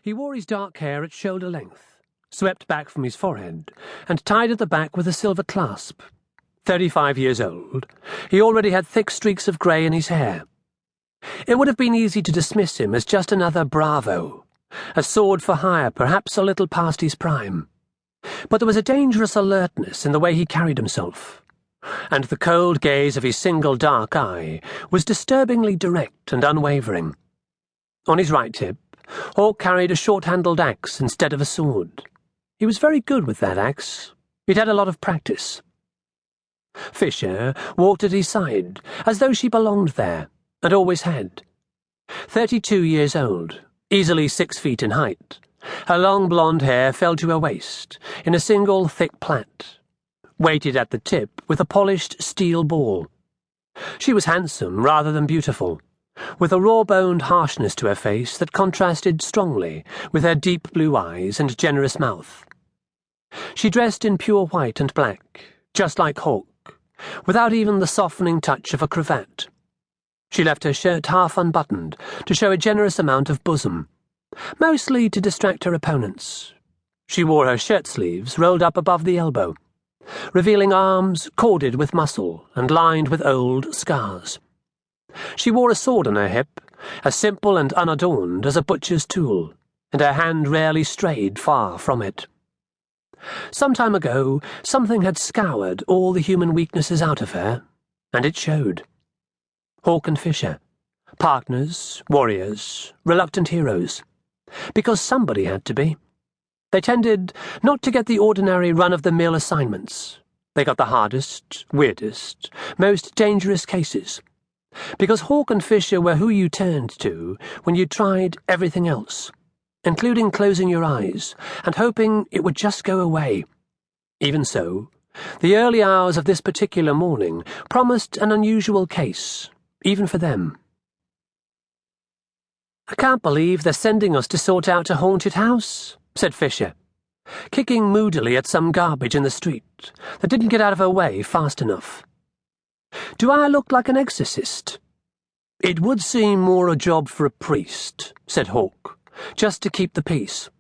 He wore his dark hair at shoulder length, swept back from his forehead, and tied at the back with a silver clasp. 35 years old, he already had thick streaks of grey in his hair. It would have been easy to dismiss him as just another bravo, a sword for hire perhaps a little past his prime. But there was a dangerous alertness in the way he carried himself, and the cold gaze of his single dark eye was disturbingly direct and unwavering. On his right hip, Hawke carried a short-handled axe instead of a sword. He was very good with that axe. He'd had a lot of practice. Fisher walked at his side, as though she belonged there, and always had. 32 years old, easily 6 feet in height, her long blonde hair fell to her waist, in a single thick plait, weighted at the tip with a polished steel ball. She was handsome rather than beautiful, with a raw-boned harshness to her face that contrasted strongly with her deep blue eyes and generous mouth. She dressed in pure white and black, just like Hawke, without even the softening touch of a cravat. She left her shirt half unbuttoned to show a generous amount of bosom, mostly to distract her opponents. She wore her shirt sleeves rolled up above the elbow, revealing arms corded with muscle and lined with old scars. She wore a sword on her hip, as simple and unadorned as a butcher's tool, and her hand rarely strayed far from it. Some time ago, something had scoured all the human weaknesses out of her, and it showed. Hawke and Fisher, partners, warriors, reluctant heroes, because somebody had to be. They tended not to get the ordinary run-of-the-mill assignments. They got the hardest, weirdest, most dangerous cases, because Hawke and Fisher were who you turned to when you tried everything else, including closing your eyes and hoping it would just go away. Even so, the early hours of this particular morning promised an unusual case, even for them. "I can't believe they're sending us to sort out a haunted house," said Fisher, kicking moodily at some garbage in the street that didn't get out of her way fast enough. "Do I look like an exorcist?" "It would seem more a job for a priest," said Hawke, "just to keep the peace.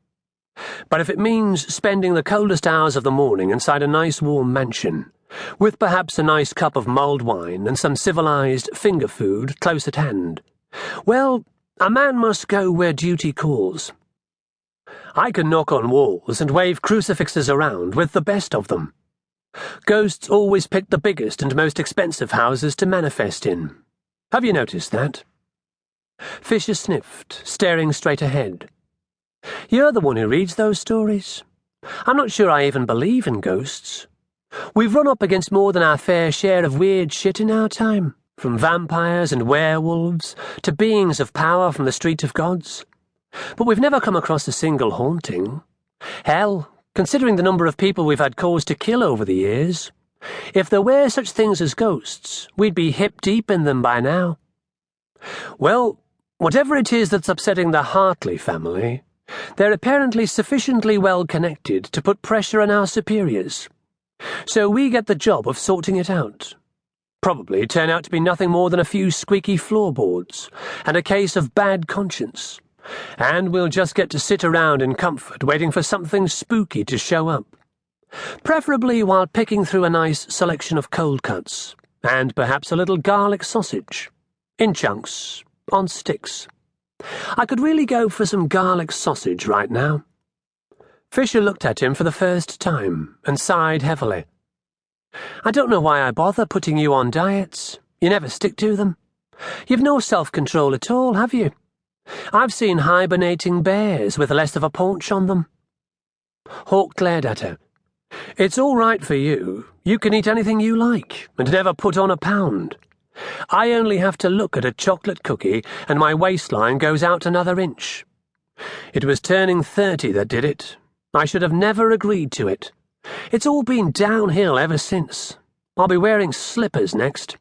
But if it means spending the coldest hours of the morning inside a nice warm mansion, with perhaps a nice cup of mulled wine and some civilized finger food close at hand, well, a man must go where duty calls. I can knock on walls and wave crucifixes around with the best of them. Ghosts always pick the biggest and most expensive houses to manifest in. Have you noticed that?" Fisher sniffed, staring straight ahead. "You're the one who reads those stories. I'm not sure I even believe in ghosts. We've run up against more than our fair share of weird shit in our time, from vampires and werewolves to beings of power from the Street of Gods. But we've never come across a single haunting. Hell, considering the number of people we've had cause to kill over the years, if there were such things as ghosts, we'd be hip-deep in them by now. Well, whatever it is that's upsetting the Hartley family, they're apparently sufficiently well connected to put pressure on our superiors. So we get the job of sorting it out. Probably turn out to be nothing more than a few squeaky floorboards and a case of bad conscience. And we'll just get to sit around in comfort waiting for something spooky to show up. Preferably while picking through a nice selection of cold cuts, and perhaps a little garlic sausage, in chunks, on sticks. I could really go for some garlic sausage right now." Fisher looked at him for the first time and sighed heavily. "I don't know why I bother putting you on diets. You never stick to them. You've no self-control at all, have you? I've seen hibernating bears with less of a paunch on them." Hawke glared at her. "It's all right for you. You can eat anything you like and never put on a pound. I only have to look at a chocolate cookie and my waistline goes out another inch. It was turning 30 that did it. I should have never agreed to it. It's all been downhill ever since. I'll be wearing slippers next.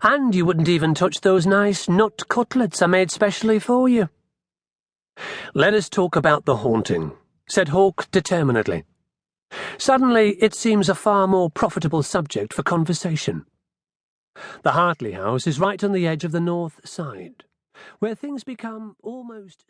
And you wouldn't even touch those nice nut cutlets I made specially for you." "Let us talk about the haunting," said Hawke determinedly. "Suddenly it seems a far more profitable subject for conversation. The Hartley house is right on the edge of the north side, where things become almost